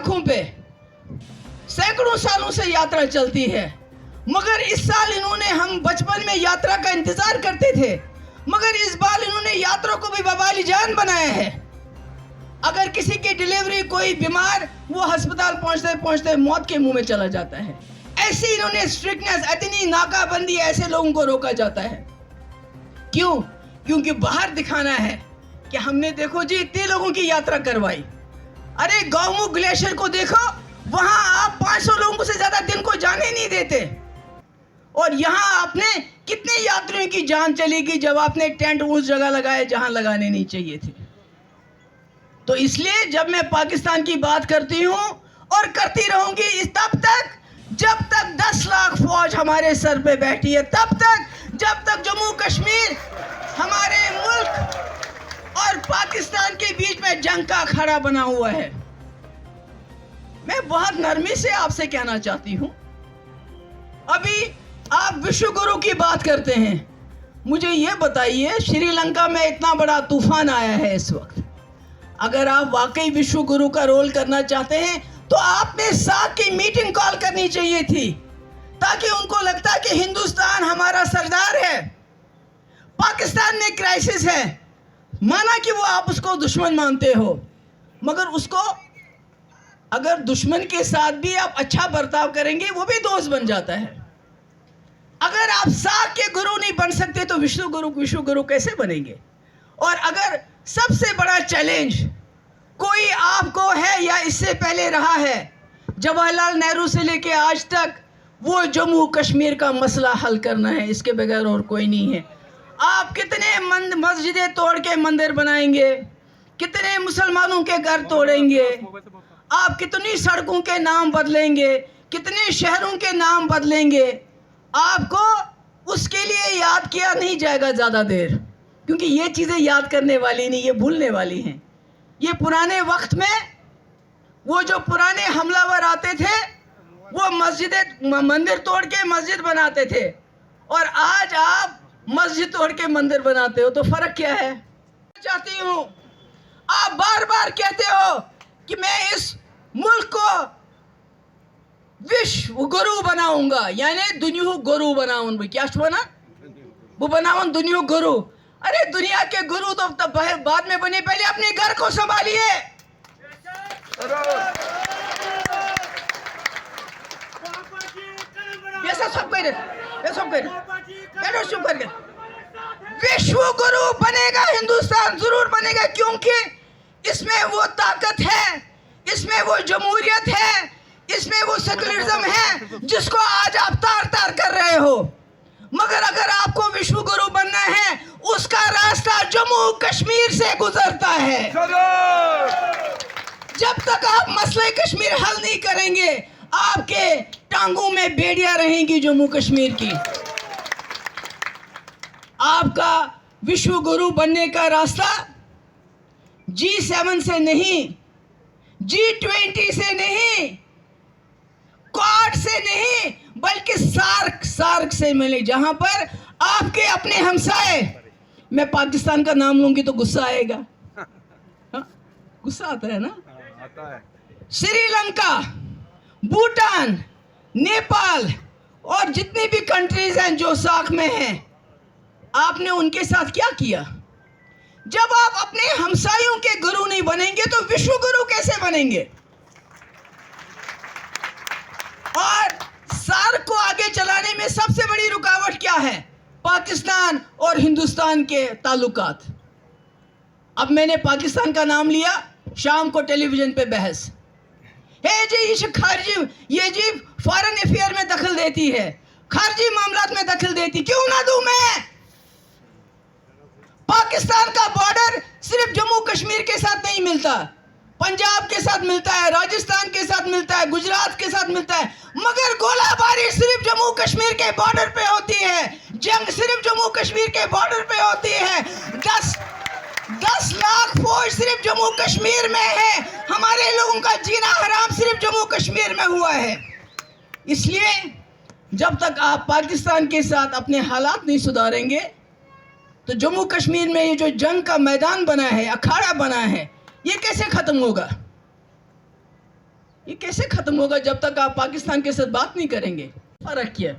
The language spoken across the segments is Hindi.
सड़कों पे सैकड़ों सालों से यात्रा चलती है, मगर इस साल इन्होंने, हम बचपन में यात्रा का इंतजार करते थे, मगर इस बार इन्होंने यात्रा को भी वबाली जान बनाया है। अगर किसी की डिलीवरी, कोई बीमार, वो अस्पताल पहुंचते पहुंचते मौत के मुंह में चला जाता है। ऐसी इन्होंने स्ट्रिक्टनेस, इतनी नाकाबंदी, ऐसे लोगों को रोका जाता है। क्यों? क्योंकि बाहर दिखाना है कि हमने, देखो जी, इतने लोगों की यात्रा करवाई। अरे गौमुख ग्लेशियर को देखो, वहां आप 500 लोगों से ज्यादा दिन को जाने नहीं देते, और यहाँ आपने कितने यात्रियों की जान चली गई जब आपने टेंट उस जगह लगाए जहां लगाने नहीं चाहिए थे। तो इसलिए जब मैं पाकिस्तान की बात करती हूं और करती रहूंगी तब तक, जब तक 10 लाख फौज हमारे सर पे बैठी है, तब तक, जब तक जम्मू कश्मीर हमारे मुल्क और पाकिस्तान के बीच में जंग का अखाड़ा बना हुआ है। मैं बहुत नरमी से आपसे कहना चाहती हूं, अभी आप विश्व गुरु की बात करते हैं, मुझे ये बताइए, श्रीलंका में इतना बड़ा तूफान आया है इस वक्त, अगर आप वाकई विश्व गुरु का रोल करना चाहते हैं तो आपने साथ की मीटिंग कॉल करनी चाहिए थी, ताकि उनको लगता कि हिंदुस्तान हमारा सरदार है। पाकिस्तान में क्राइसिस है, माना कि वो आप उसको दुश्मन मानते हो, मगर उसको अगर दुश्मन के साथ भी आप अच्छा बर्ताव करेंगे, वो भी दोस्त बन जाता है। अगर आप साख के गुरु नहीं बन सकते तो विश्व गुरु कैसे बनेंगे? और अगर सबसे बड़ा चैलेंज कोई आपको है या इससे पहले रहा है, जवाहरलाल नेहरू से लेके आज तक, वो जम्मू कश्मीर का मसला हल करना है, इसके बगैर और कोई नहीं है। आप कितने मस्जिदें तोड़ के मंदिर बनाएंगे, कितने मुसलमानों के घर तोड़ेंगे, आप कितनी सड़कों के नाम बदलेंगे, कितने शहरों के नाम बदलेंगे, आपको उसके लिए याद किया नहीं जाएगा ज़्यादा देर, क्योंकि ये चीज़ें याद करने वाली नहीं, ये भूलने वाली हैं। ये पुराने वक्त में वो जो पुराने हमलावर आते थे, वो मंदिर तोड़ के मस्जिद बनाते थे, और आज आप मस्जिद तोड़ के मंदिर बनाते हो, तो फर्क क्या है? चाहती हूँ, आप बार बार कहते हो कि मैं इस मुल्क को विश्व गुरु बनाऊंगा, यानी दुनिया गुरु बनाऊंगा। क्या बना? वो बनाऊं दुनिया गुरु। अरे दुनिया के गुरु तो तब बाद में बने, पहले अपने घर को संभालिए। विश्व गुरु बनेगा, हिंदुस्तान जरूर बनेगा, क्योंकि इसमें वो ताकत है, इसमें वो जमहूरियत है, इसमें वो सेकुलरिज्म है जिसको आज आप तार तार कर रहे हो। मगर अगर आपको विश्व गुरु बनना है, उसका रास्ता जम्मू कश्मीर से गुजरता है। जब तक आप मसले कश्मीर हल नहीं करेंगे, आपके टांगों में बेड़ियां रहेंगी जम्मू कश्मीर की। आपका विश्व गुरु बनने का रास्ता G7 से नहीं, G20 से नहीं, क्वाड से नहीं, बल्कि सार्क से मिले, जहां पर आपके अपने हमसाए, मैं पाकिस्तान का नाम लूंगी तो गुस्सा आएगा, गुस्सा आता है ना? आता है। श्रीलंका, भूटान, नेपाल और जितनी भी कंट्रीज हैं जो सार्क में हैं, आपने उनके साथ क्या किया? जब आप अपने हमसायों के गुरु नहीं बनेंगे तो विश्व गुरु कैसे बनेंगे? और सार्क को आगे चलाने में सबसे बड़ी रुकावट क्या है? पाकिस्तान और हिंदुस्तान के ताल्लुकात। अब मैंने पाकिस्तान का नाम लिया, शाम को टेलीविजन पे बहस है जी, ये खारजी, ये जी फॉरेन अफेयर में दखल देती है, खारजी मामलात में दखल देती। क्यों ना दूं मैं? पाकिस्तान का बॉर्डर सिर्फ जम्मू कश्मीर के साथ नहीं मिलता, पंजाब के साथ मिलता है, राजस्थान के साथ मिलता है, गुजरात के साथ मिलता है, मगर गोलाबारी सिर्फ जम्मू कश्मीर के बॉर्डर पे होती है, जंग सिर्फ जम्मू कश्मीर के बॉर्डर पे होती है। 10 लाख फौज सिर्फ जम्मू कश्मीर में है, हमारे लोगों का जीना हराम सिर्फ जम्मू कश्मीर में हुआ है। इसलिए जब तक आप पाकिस्तान के साथ अपने हालात नहीं सुधारेंगे, तो जम्मू कश्मीर में ये जो जंग का मैदान बना है, अखाड़ा बना है, ये कैसे खत्म होगा? ये कैसे ख़त्म होगा जब तक आप पाकिस्तान के साथ बात नहीं करेंगे? और रखिए,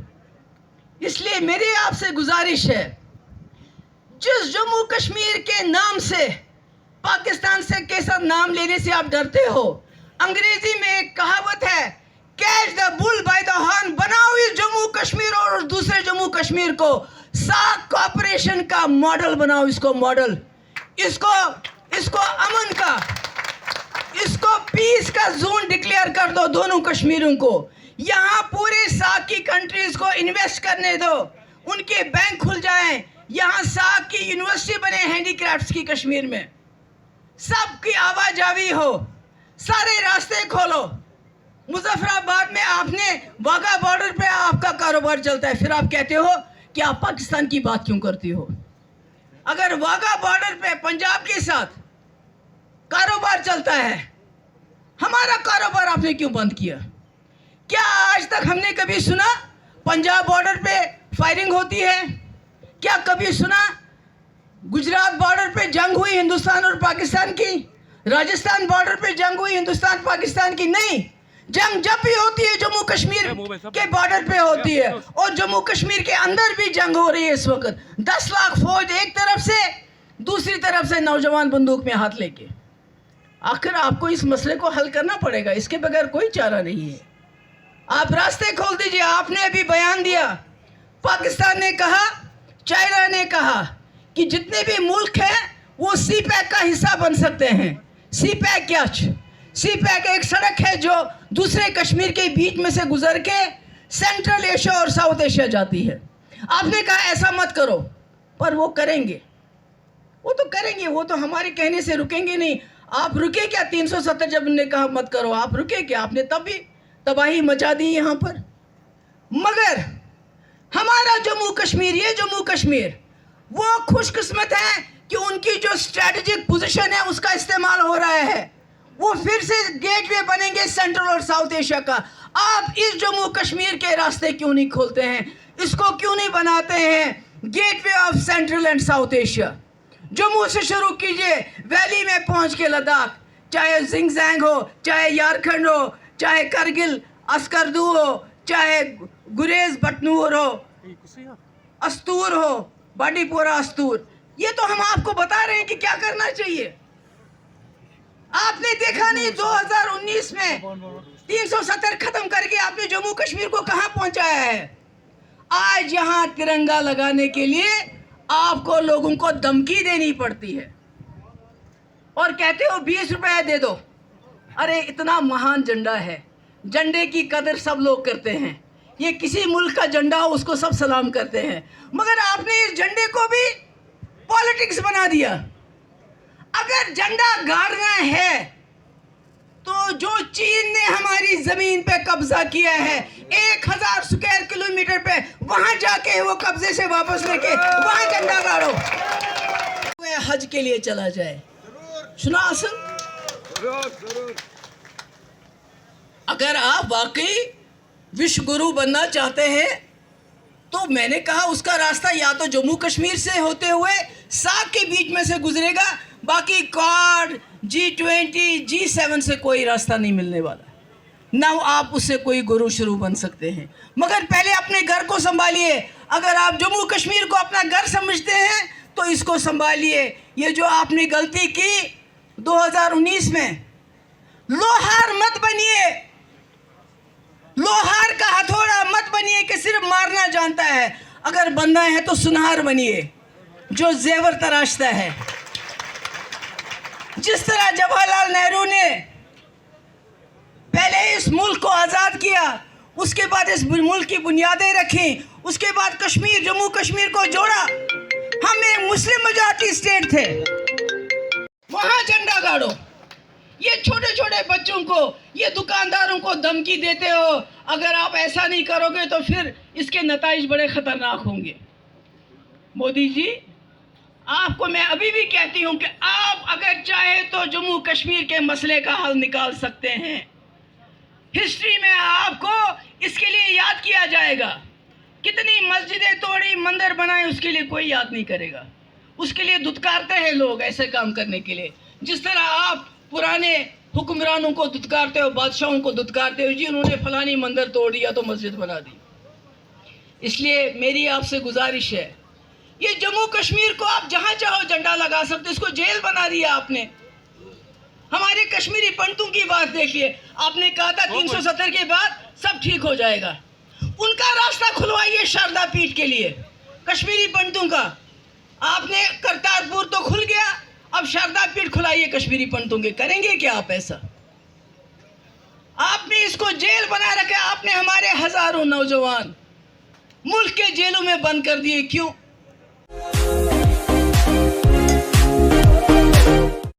इसलिए मेरी आपसे गुजारिश है, जिस जम्मू कश्मीर के नाम से पाकिस्तान से के साथ नाम लेने से आप डरते हो, अंग्रेजी में एक कहावत है, catch the bull by the horn. बनाओ इस जम्मू कश्मीर और दूसरे जम्मू कश्मीर को सार्क कॉपरेशन का मॉडल बनाओ, इसको मॉडल, इसको अमन का, इसको पीस का जोन डिक्लेयर कर दो दोनों कश्मीरों को। यहाँ पूरे सार्क की कंट्रीज को इन्वेस्ट करने दो, उनके बैंक खुल जाएं, यहाँ सार्क की यूनिवर्सिटी बने हैंडीक्राफ्ट्स की कश्मीर में, सबकी आवाजावी हो, सारे रास्ते खोलो। मुजफ्फराबाद में आपने वाघा बॉर्डर पे आपका कारोबार चलता है, फिर आप कहते हो कि आप पाकिस्तान की बात क्यों करती हो? अगर वाघा बॉर्डर पे पंजाब के साथ कारोबार चलता है, हमारा कारोबार आपने क्यों बंद किया? क्या आज तक हमने कभी सुना पंजाब बॉर्डर पे फायरिंग होती है? क्या कभी सुना गुजरात बॉर्डर पे जंग हुई हिंदुस्तान और पाकिस्तान की? राजस्थान बॉर्डर पे जंग हुई हिंदुस्तान पाकिस्तान की? नहीं, जंग जब भी होती है जम्मू कश्मीर के बॉर्डर पे होती है, और जम्मू कश्मीर के अंदर भी जंग हो रही है इस वक्त। 10 लाख फौज एक तरफ से, दूसरी तरफ से नौजवान बंदूक में हाथ लेके। आखिर आपको इस मसले को हल करना पड़ेगा, इसके बगैर कोई चारा नहीं है। आप रास्ते खोल दीजिए। आपने अभी बयान दिया, पाकिस्तान ने कहा, चाइना ने कहा कि जितने भी मुल्क हैं वो सी पैक का हिस्सा बन सकते हैं। सी पैक क्या? सी पैक एक सड़क है जो दूसरे कश्मीर के बीच में से गुजर के सेंट्रल एशिया और साउथ एशिया जाती है। आपने कहा ऐसा मत करो, पर वो करेंगे, वो तो करेंगे, वो तो हमारे कहने से रुकेंगे नहीं। आप रुके क्या? 370 जब ने कहा मत करो, आप रुके क्या? आपने तब भी तबाही मचा दी यहाँ पर। मगर हमारा जम्मू कश्मीर, ये जम्मू कश्मीर, वो खुशकिस्मत है कि उनकी जो स्ट्रैटेजिक पोजीशन है उसका इस्तेमाल हो रहा है। वो फिर से गेटवे बनेंगे सेंट्रल और साउथ एशिया का। आप इस जम्मू कश्मीर के रास्ते क्यों नहीं खोलते हैं? इसको क्यों नहीं बनाते हैं gateway of central and south Asia? Jammu से शुरू कीजिए, वैली में पहुंच के लद्दाख, चाहे जिंगजैंग हो, चाहे यारखंड हो, चाहे करगिल अस्करदू हो, चाहे गुरेज बटनूर हो, अस्तूर हो, बांडीपोरा अस्तूर। ये तो हम आपको बता रहे हैं कि क्या करना चाहिए। आपने देखा नहीं 2019 में 370 खत्म करके आपने जम्मू कश्मीर को कहां पहुंचाया है? आज यहां तिरंगा लगाने के लिए आपको लोगों को धमकी देनी पड़ती है और कहते हो 20 रुपए दे दो। अरे इतना महान झंडा है, झंडे की कदर सब लोग करते हैं। ये किसी मुल्क का झंडा हो उसको सब सलाम करते हैं, मगर आपने इस झंडे को भी पॉलिटिक्स बना दिया। अगर झंडा गाड़ना है तो जो चीन ने हमारी जमीन पे कब्जा किया है 1000 स्क्वायर किलोमीटर पे, वहां जाके वो कब्जे से वापस लेके वहां झंडा गाड़ो, हज के लिए चला जाए। सुना असल? अगर आप वाकई विश्व गुरु बनना चाहते हैं तो मैंने कहा उसका रास्ता या तो जम्मू कश्मीर से होते हुए सार्क के बीच में से गुजरेगा, बाकी क्वाड, G20, G7 से कोई रास्ता नहीं मिलने वाला। ना आप उससे कोई गुरु शुरू बन सकते हैं, मगर पहले अपने घर को संभालिए। अगर आप जम्मू कश्मीर को अपना घर समझते हैं तो इसको संभालिए। ये जो आपने गलती की 2019 में, लोहार मत बनिए, लोहार का हथौड़ा मत बनिए कि सिर्फ मारना जानता है। अगर बनना है तो सुनार बनिए जो जेवर तराशता है। जिस तरह जवाहरलाल नेहरू ने पहले इस मुल्क को आज़ाद किया, उसके बाद इस मुल्क की बुनियादें रखी, उसके बाद कश्मीर, जम्मू कश्मीर को जोड़ा। हम एक मुस्लिम मेजॉरिटी स्टेट थे, वहां झंडा गाड़ो। ये छोटे छोटे बच्चों को, ये दुकानदारों को धमकी देते हो, अगर आप ऐसा नहीं करोगे तो फिर इसके नताइज बड़े खतरनाक होंगे। मोदी जी, आपको मैं अभी भी कहती हूं कि आप अगर चाहे तो जम्मू कश्मीर के मसले का हल निकाल सकते हैं। हिस्ट्री में आपको इसके लिए याद किया जाएगा। कितनी मस्जिदें तोड़ी, मंदिर बनाए, उसके लिए कोई याद नहीं करेगा। उसके लिए दुत्कारते हैं लोग ऐसे काम करने के लिए। जिस तरह आप पुराने हुक्मरानों को दुत्कारते हो, बादशाहों को दुत्कारते हो, जी उन्होंने फलानी मंदिर तोड़ दिया तो मस्जिद बना दी। इसलिए मेरी आपसे गुजारिश है, ये जम्मू कश्मीर को आप जहाँ चाहो झंडा लगा सकते, इसको जेल बना दिया आपने। हमारे कश्मीरी पंडितों की बात देखिए, आपने कहा था 370 के बाद सब ठीक हो जाएगा। उनका रास्ता खुलवाइए शारदा पीठ के लिए, कश्मीरी पंडितों का। आपने करतारपुर तो खुल गया, अब शारदा पीठ खुलाइए कश्मीरी पंडितों के। करेंगे क्या आप ऐसा? आपने इसको जेल बना रखा। आपने हमारे हजारों नौजवान मुल्क के जेलों में बंद कर दिए। क्यों?